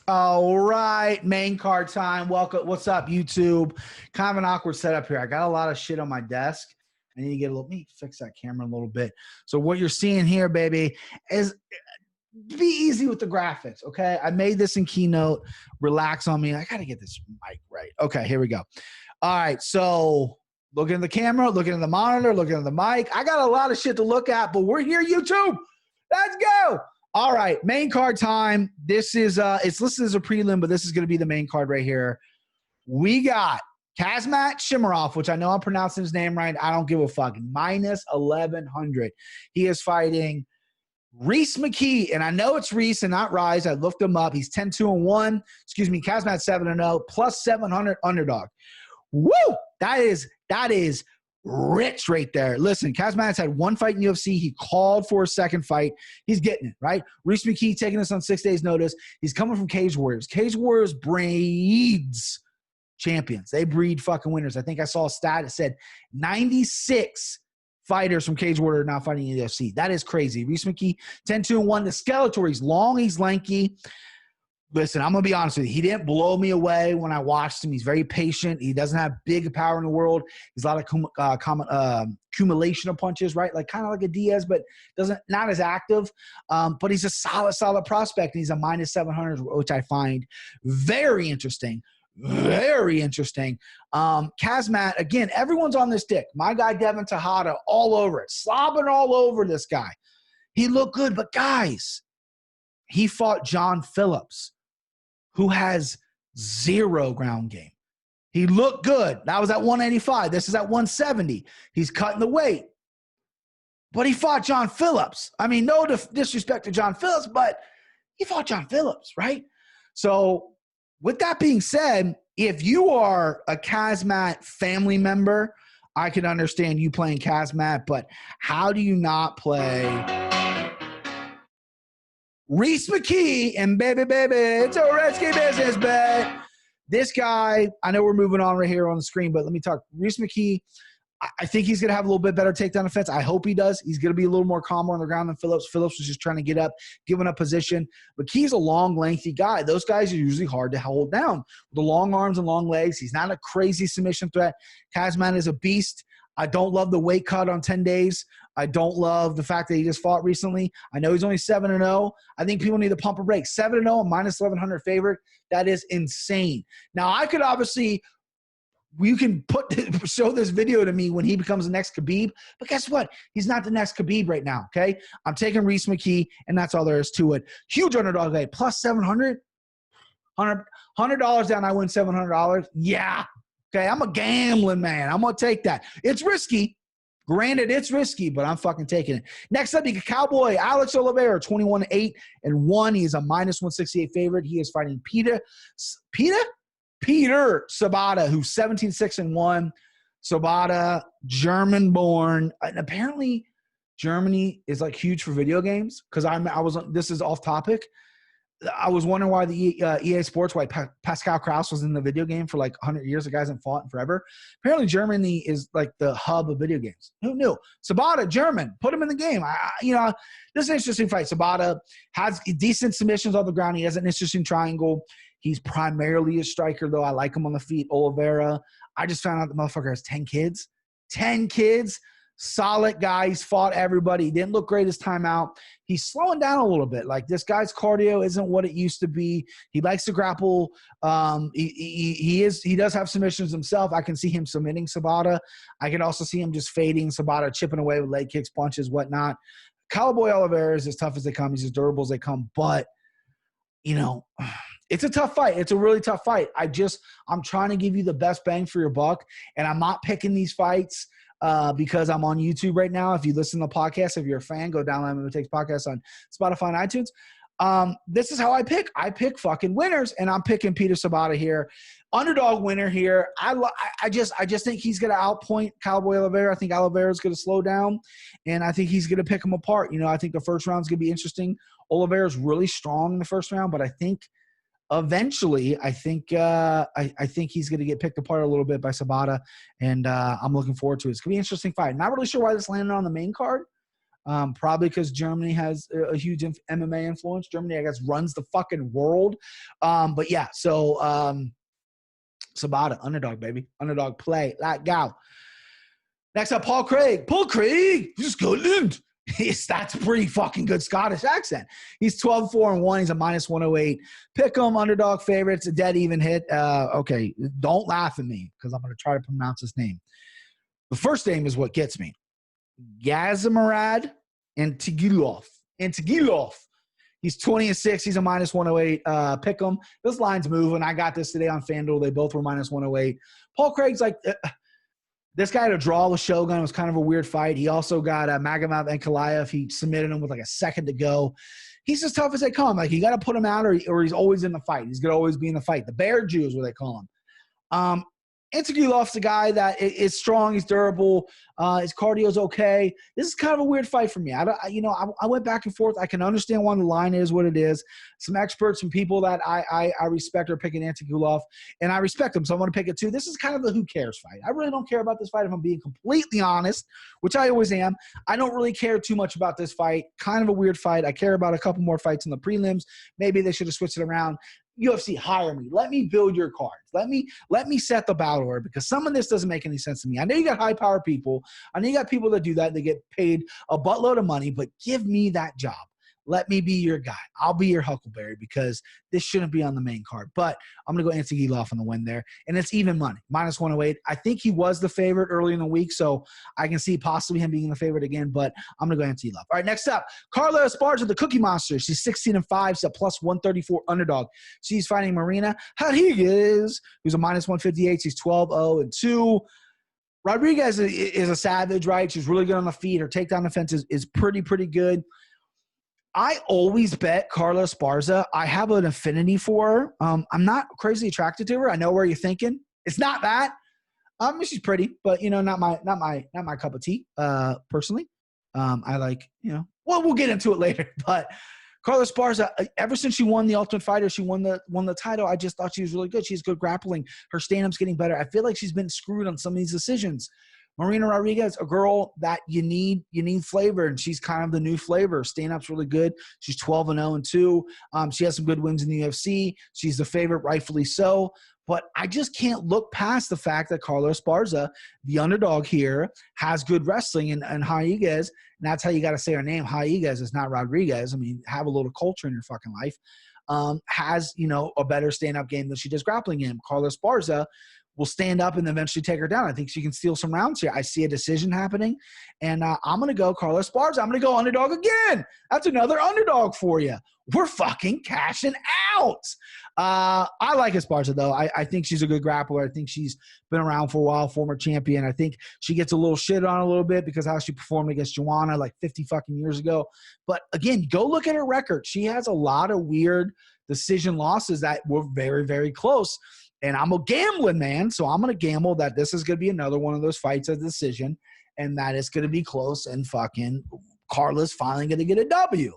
All right, main card time. Welcome. What's up, YouTube? Kind of an awkward setup here. I got a lot of shit on my desk. I need to get a little. Let me fix that camera a little bit. So what you're seeing here, baby, is be easy with the graphics. Okay, I made this in Keynote. Relax on me. I got to get this mic right. Okay, here we go. All right, so looking at the camera, looking at the monitor, looking at the mic. I got a lot of shit to look at, but we're here, YouTube. Let's go. All right, main card time. This is it's listed as a prelim, but this is going to be the main card right here. We got Kazmat Shimarov, which I know I'm pronouncing his name right. I don't give a fuck. Minus 1,100. He is fighting Reese McKee, and I know it's Reese and not Rise. I looked him up. He's 10-2-1. Excuse me, Kazmat 7-0 plus 700 underdog. Woo! That is rich right there. Listen, Kazmat's had one fight in UFC. He called for a second fight. He's getting it, right? Reese McKee taking this on 6 days' notice. He's coming from Cage Warriors. Cage Warriors breeds champions. They breed fucking winners. I think I saw a stat that said 96 fighters from Cage Warriors are now fighting in the UFC. That is crazy. Reese McKee, 10-2-1. The Skeletor, he's long, he's lanky. Listen, I'm going to be honest with you. He didn't blow me away when I watched him. He's very patient. He doesn't have big power in the world. He's a lot of accumulation of punches, right? Like kind of like a Diaz, but not as active. But he's a solid prospect. And he's a minus 700, which I find very interesting. Very interesting. Kazmat, again, everyone's on this dick. My guy Devin Tejada, all over it. Slobbing all over this guy. He looked good, but guys, he fought John Phillips, who has zero ground game. He looked good. That was at 185. This is at 170. He's cutting the weight. But he fought John Phillips. I mean, no disrespect to John Phillips, but he fought John Phillips, right? So with that being said, if you are a Kazmat family member, I can understand you playing Kazmat, but how do you not play Reese McKee? And baby, it's a risky business, but this guy, I know we're moving on right here on the screen, but let me talk. Reese McKee, I think he's going to have a little bit better takedown defense. I hope he does. He's going to be a little more calmer on the ground than Phillips. Phillips was just trying to get up, giving up position. McKee's a long, lengthy guy. Those guys are usually hard to hold down. With the long arms and long legs, he's not a crazy submission threat. Kazmat is a beast. I don't love the weight cut on 10 days. I don't love the fact that he just fought recently. I know he's only 7-0. I think people need to pump a break. 7-0 and minus 1,100 favorite. That is insane. Now, I could obviously – you can show this video to me when he becomes the next Khabib. But guess what? He's not the next Khabib right now, okay? I'm taking Reese McKee, and that's all there is to it. Huge underdog today. Plus 700. $100 down, I win $700. Yeah. Okay, I'm a gambling man. I'm going to take that. It's risky. Granted, it's risky, but I'm fucking taking it. Next up, the Cowboy Alex Oliveira, 21-8-1. He is a minus 168 favorite. He is fighting Peter Sabata, who's 17-6-1. Sabata, German-born. And apparently, Germany is like huge for video games. Because this is off topic. I was wondering why the EA Sports, why Pascal Kraus was in the video game for like 100 years. The guys haven't fought in forever. Apparently, Germany is like the hub of video games. Who knew? Sabata, German, put him in the game. This is an interesting fight. Sabata has decent submissions on the ground. He has an interesting triangle. He's primarily a striker, though. I like him on the feet. Oliveira, I just found out the motherfucker has 10 kids. 10 kids. Solid guy. He's fought everybody. He didn't look great his time out. He's slowing down a little bit. Like, this guy's cardio isn't what it used to be. He likes to grapple. He does have submissions himself. I can see him submitting Sabata. I can also see him just fading Sabata, chipping away with leg kicks, punches, whatnot. Cowboy Oliveira is as tough as they come. He's as durable as they come. But, it's a tough fight. It's a really tough fight. I'm trying to give you the best bang for your buck, and I'm not picking these fights because I'm on YouTube right now. If you listen to the podcast, if you're a fan, go download MMA Takes podcast on Spotify and iTunes. This is how I pick. I pick fucking winners, and I'm picking Peter Sabata here. Underdog winner here. I just think he's going to outpoint Cowboy Oliveira. I think Oliveira is going to slow down, and I think he's going to pick him apart. I think the first round is going to be interesting. Oliveira is really strong in the first round, but I think eventually, I think he's going to get picked apart a little bit by Sabata, and I'm looking forward to it. It's going to be an interesting fight. Not really sure why this landed on the main card. Probably because Germany has a huge MMA influence. Germany, I guess, runs the fucking world. But yeah, so Sabata, underdog, baby. Underdog play. Like go. Next up, Paul Craig. Paul Craig, Scotland. That's a pretty fucking good Scottish accent. He's 12-4-1. He's a -108. Pick him, underdog favorites, a dead even hit. Okay, don't laugh at me because I'm going to try to pronounce his name. The first name is what gets me. Gazmarad Antigulov. He's 20-6. He's a -108. Pick him. This line's moving. I got this today on FanDuel. They both were -108. Paul Craig's like this guy to draw with Shogun was kind of a weird fight. He also got Magomed Ankalaev. He submitted him with like a second to go. He's as tough as they come. Like, you got to put him out or he's always in the fight. He's going to always be in the fight. The Bear Jew is what they call him. Antigolov's a guy that is strong. He's durable. His cardio's okay. This is kind of a weird fight for me. I went back and forth. I can understand why the line is what it is. Some experts and people that I respect are picking Antigolov, and I respect them, so I'm going to pick it too. This is kind of the who cares fight. I really don't care about this fight if I'm being completely honest, which I always am. I don't really care too much about this fight. Kind of a weird fight. I care about a couple more fights in the prelims. Maybe they should have switched it around. UFC, hire me. Let me build your cards. Let me set the battle order, because some of this doesn't make any sense to me. I know you got high-powered people. I know you got people that do that. They get paid a buttload of money, but give me that job. Let me be your guy. I'll be your Huckleberry, because this shouldn't be on the main card. But I'm going to go Antigolov on the win there. And it's even money, -108. I think he was the favorite early in the week, so I can see possibly him being the favorite again, but I'm going to go Antigolov. All right, next up, Carla Esparza, the Cookie Monster. She's 16-5. She's a +134 underdog. She's fighting Marina Rodriguez, who's a -158. She's 12-0-2. Rodriguez is a savage, right? She's really good on the feet. Her takedown defense is pretty good. I always bet Carla Esparza. I have an affinity for her. I'm not crazy attracted to her. I know where you're thinking. It's not that. She's pretty, but not my cup of tea. Personally, I like Well, we'll get into it later. But Carla Esparza, ever since she won the Ultimate Fighter, she won the title. I just thought she was really good. She's good grappling. Her stand-up's getting better. I feel like she's been screwed on some of these decisions. Marina Rodriguez, a girl that you need flavor, and she's kind of the new flavor. Stand-up's really good. She's 12-0-2. She has some good wins in the UFC. She's the favorite, rightfully so. But I just can't look past the fact that Carla Esparza, the underdog here, has good wrestling. And Rodriguez, and that's how you got to say her name. Rodriguez is not Rodriguez. I mean, have a little culture in your fucking life. Has, a better stand-up game than she does grappling game. Carla Esparza will stand up and eventually take her down. I think she can steal some rounds here. I see a decision happening, and I'm going to go Carla Esparza. I'm going to go underdog again. That's another underdog for you. We're fucking cashing out. I like Esparza, though. I think she's a good grappler. I think she's been around for a while, former champion. I think she gets a little shit on a little bit because how she performed against Joanna like 50 fucking years ago. But again, go look at her record. She has a lot of weird decision losses that were very, very close. And I'm a gambling man, so I'm going to gamble that this is going to be another one of those fights of decision, and that it's going to be close, and fucking Carla's finally going to get a W.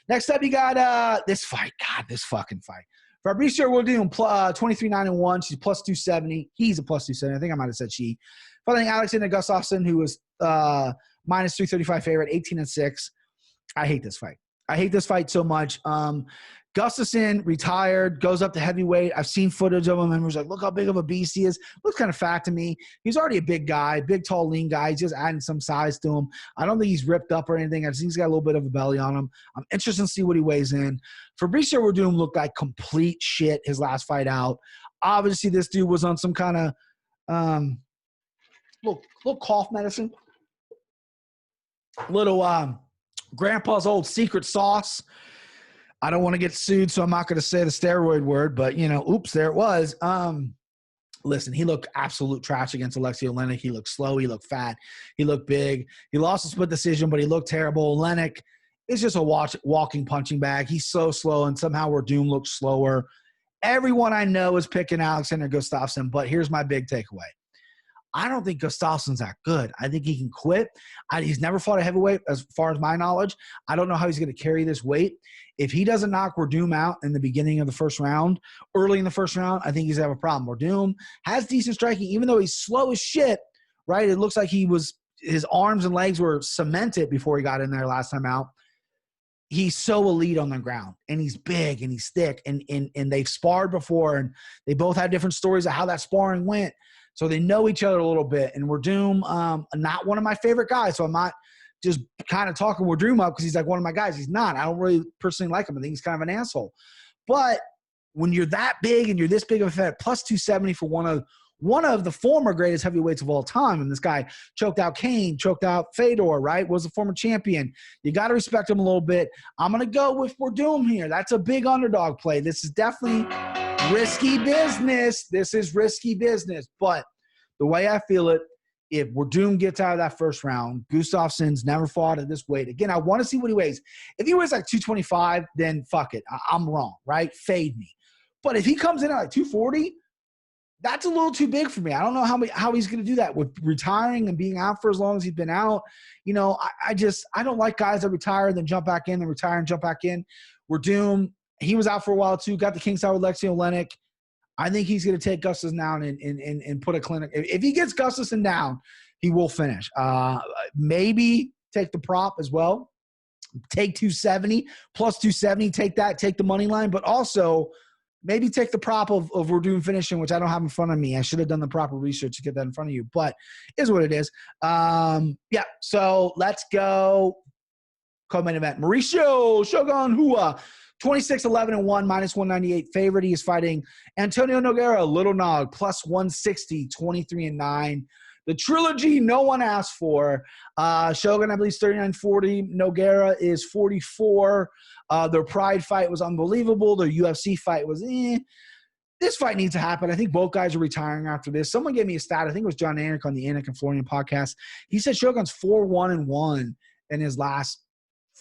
Next up, you got this fight. God, this fucking fight. Fabricio Werdum, 23-9-1. She's +270. He's a +270. I think I might have said she. Fighting Alexander Gustafsson, who was -335 favorite, 18-6. I hate this fight. I hate this fight so much. Gustafsson retired, goes up to heavyweight. I've seen footage of him and was like, look how big of a beast he is. Looks kind of fat to me. He's already a big guy, big, tall, lean guy. He's just adding some size to him. I don't think he's ripped up or anything. I just think he's got a little bit of a belly on him. I'm interested to see what he weighs in. Fabricio Werdum looked like complete shit his last fight out. Obviously, this dude was on some kind of little cough medicine. Little grandpa's old secret sauce. I don't want to get sued, so I'm not going to say the steroid word, but, oops, there it was. Listen, he looked absolute trash against Alexei Oleinik. He looked slow. He looked fat. He looked big. He lost a split decision, but he looked terrible. Oleinik is just a walking punching bag. He's so slow, and somehow Werdum looks slower. Everyone I know is picking Alexander Gustafsson, but here's my big takeaway. I don't think Gustafsson's that good. I think he can quit. He's never fought a heavyweight as far as my knowledge. I don't know how he's going to carry this weight. If he doesn't knock Werdum out in the beginning of the first round, early in the first round, I think he's going to have a problem. Werdum has decent striking, even though he's slow as shit, right? It looks like he was his arms and legs were cemented before he got in there last time out. He's so elite on the ground, and he's big and he's thick, and they've sparred before, and they both had different stories of how that sparring went. So they know each other a little bit. And Werdum, not one of my favorite guys, so I'm not just kind of talking Werdum up because he's like one of my guys. He's not. I don't really personally like him. I think he's kind of an asshole. But when you're that big and you're this big of a fan, plus 270 for one of the former greatest heavyweights of all time, and this guy choked out Kane, choked out Fedor, right? Was a former champion. You got to respect him a little bit. I'm going to go with Werdum here. That's a big underdog play. This is definitely risky business. This is risky business. But the way I feel it, if Werdum gets out of that first round, Gustafsson's never fought at this weight. Again, I want to see what he weighs. If he weighs like 225, then fuck it. I'm wrong, right? Fade me. But if he comes in at like 240, that's a little too big for me. I don't know how he's going to do that with retiring and being out for as long as he's been out. You know, I don't like guys that retire and then jump back in, then retire and jump back in. Werdum, he was out for a while too, got the king side with Lexio Olenek. I think he's going to take Gustafsson down and put a clinic. If he gets Gustafsson down, he will finish. Maybe take the prop as well. Take 270, plus 270, take that, take the money line, but also – maybe take the prop of Werdum finishing, which I don't have in front of me. I should have done the proper research to get that in front of you, but is what it is. Yeah, so let's go. Co-main event. Mauricio Shogun Hua, 26-11-1, minus 198 favorite. He is fighting Antonio Nogueira, Little Nog, plus 160, 23-9. The trilogy no one asked for. Shogun, I believe, is 39-40. Nogueira is 44. Their Pride fight was unbelievable. Their UFC fight was This fight needs to happen. I think both guys are retiring after this. Someone gave me a stat. I think it was John Anik on the Anik and Florian podcast. He said Shogun's 4-1-1 in his last,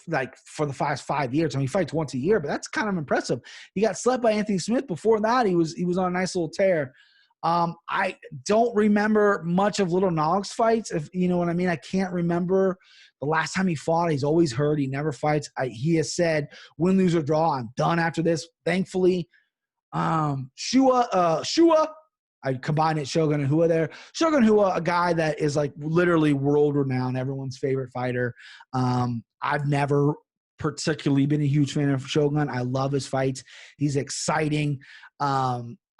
like, for the past 5 years. I mean, he fights once a year, but that's kind of impressive. He got slept by Anthony Smith. Before that, he was on a nice little tear. I don't remember much of Little Nog's fights, if you know what I mean. I can't remember the last time he fought. He's always hurt. He never fights. He has said, win, lose, or draw, I'm done after this, thankfully. Shua, I combine it, Shogun and Hua there. Shogun Hua, a guy that is like literally world renowned, everyone's favorite fighter. I've never particularly been a huge fan of Shogun. I love his fights. He's exciting.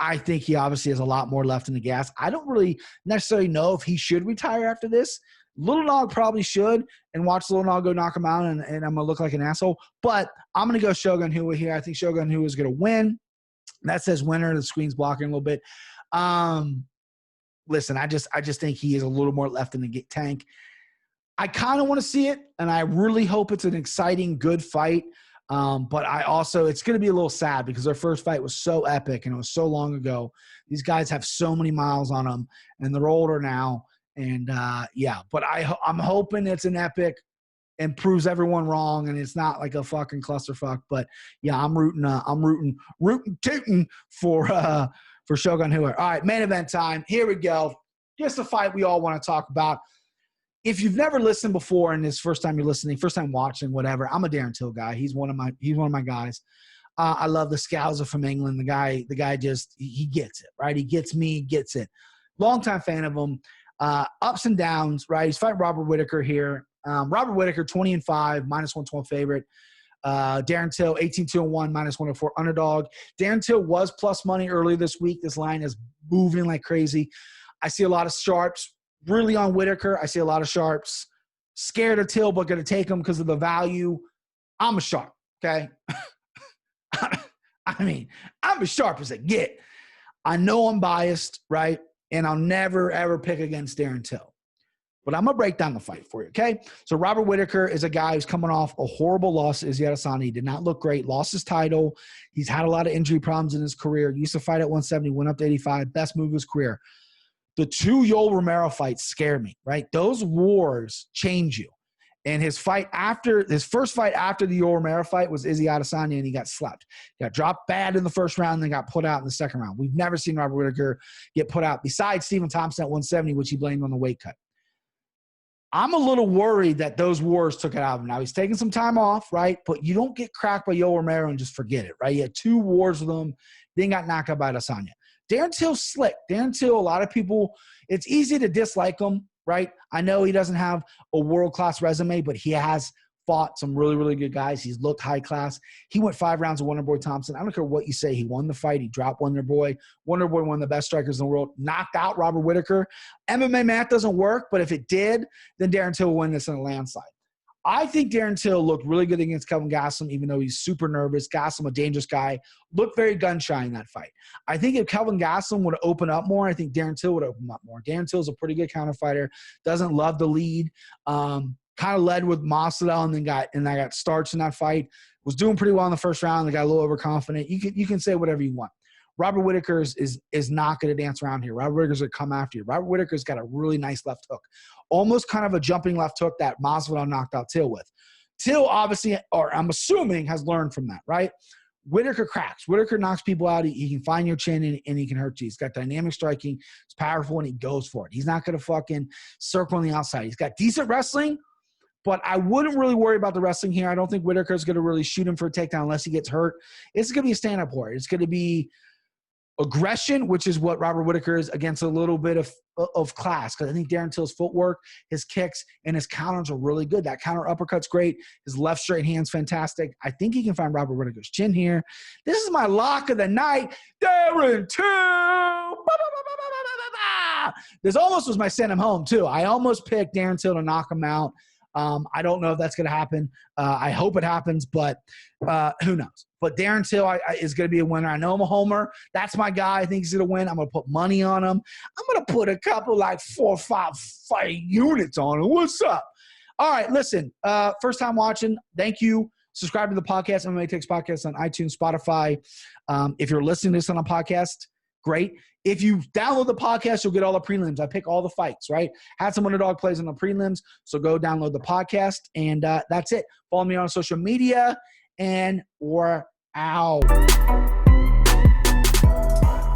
I think he obviously has a lot more left in the gas. I don't really necessarily know if he should retire after this. Little Nog probably should, and watch Little Nog go knock him out, and I'm going to look like an asshole. But I'm going to go Shogun Hua here. I think Shogun Hua is going to win. That says winner. The screen's blocking a little bit. Listen, I just think he has a little more left in the tank. I kind of want to see it, and I really hope it's an exciting, good fight. But it's going to be a little sad because their first fight was so epic and it was so long ago. These guys have so many miles on them, and they're older now. And but I'm hoping it's an epic and proves everyone wrong, and it's not like a fucking clusterfuck. But yeah, I'm rooting tootin' for Shogun Hua. All right, main event time. Here we go. Just a fight we all want to talk about. If you've never listened before and it's first time you're listening, first time watching, whatever, I'm a Darren Till guy. He's one of my guys. I love the Scouser from England. The guy just, he gets it, right? He gets me, he gets it. Longtime fan of him. Ups and downs, right? He's fighting Robert Whittaker here. Robert Whittaker, 20-5, minus 112 favorite. Darren Till, 18-2-1, minus 104 underdog. Darren Till was plus money earlier this week. This line is moving like crazy. I see a lot of sharps really on Whittaker. I see a lot of sharps scared of Till, but going to take him because of the value. I'm a sharp, okay? I mean, I'm as sharp as I get. I know I'm biased, right? And I'll never, ever pick against Darren Till. But I'm going to break down the fight for you, okay? So Robert Whittaker is a guy who's coming off a horrible loss to Izzy Adesanya. He did not look great. Lost his title. He's had a lot of injury problems in his career. Used to fight at 170, went up to 85. Best move of his career. The two Yoel Romero fights scare me, right? Those wars change you. And his first fight after the Yoel Romero fight was Izzy Adesanya, and he got slapped. He got dropped bad in the first round and then got put out in the second round. We've never seen Robert Whittaker get put out besides Stephen Thompson at 170, which he blamed on the weight cut. I'm a little worried that those wars took it out of him. Now, he's taking some time off, right? But you don't get cracked by Yoel Romero and just forget it, right? You had two wars with him, then got knocked out by Adesanya. Darren Till's slick. Darren Till, a lot of people, it's easy to dislike him, right? I know he doesn't have a world-class resume, but he has fought some really, really good guys. He's looked high class. He went 5 rounds with Wonderboy Thompson. I don't care what you say. He won the fight. He dropped Wonderboy. Wonderboy, one of the best strikers in the world, knocked out Robert Whittaker. MMA math doesn't work, but if it did, then Darren Till will win this in a landslide. I think Darren Till looked really good against Kelvin Gastelum, even though he's super nervous. Gastelum, a dangerous guy, looked very gun-shy in that fight. I think if Kelvin Gastelum would open up more, I think Darren Till would open up more. Darren Till is a pretty good counter fighter, doesn't love the lead. Kind of led with Masvidal and then got starched in that fight. Was doing pretty well in the first round and got a little overconfident. You can say whatever you want. Robert Whittaker is not going to dance around here. Robert Whittaker's going to come after you. Robert Whittaker's got a really nice left hook. Almost kind of a jumping left hook that Masvidal knocked out Till with. Till obviously, or I'm assuming, has learned from that, right? Whittaker cracks. Whittaker knocks people out. He can find your chin and he can hurt you. He's got dynamic striking. He's powerful and he goes for it. He's not going to fucking circle on the outside. He's got decent wrestling. But I wouldn't really worry about the wrestling here. I don't think Whittaker is going to really shoot him for a takedown unless he gets hurt. It's going to be a stand-up war. It's going to be aggression, which is what Robert Whittaker is, against a little bit of class. Because I think Darren Till's footwork, his kicks, and his counters are really good. That counter uppercut's great. His left straight hand's fantastic. I think he can find Robert Whittaker's chin here. This is my lock of the night. Darren Till. This almost was my send him home, too. I almost picked Darren Till to knock him out. I don't know if that's going to happen. I hope it happens, but who knows? But Darren Till is going to be a winner. I know I'm a homer. That's my guy. I think he's going to win. I'm going to put money on him. I'm going to put a couple, like 4 or 5 fight units on him. What's up? All right, listen. First time watching, thank you. Subscribe to the podcast, MMA Takes Podcast on iTunes, Spotify. If you're listening to this on a podcast, great. If you download the podcast, you'll get all the prelims. I pick all the fights, right? Had some underdog plays on the prelims, so go download the podcast, and that's it. Follow me on social media, and we're out.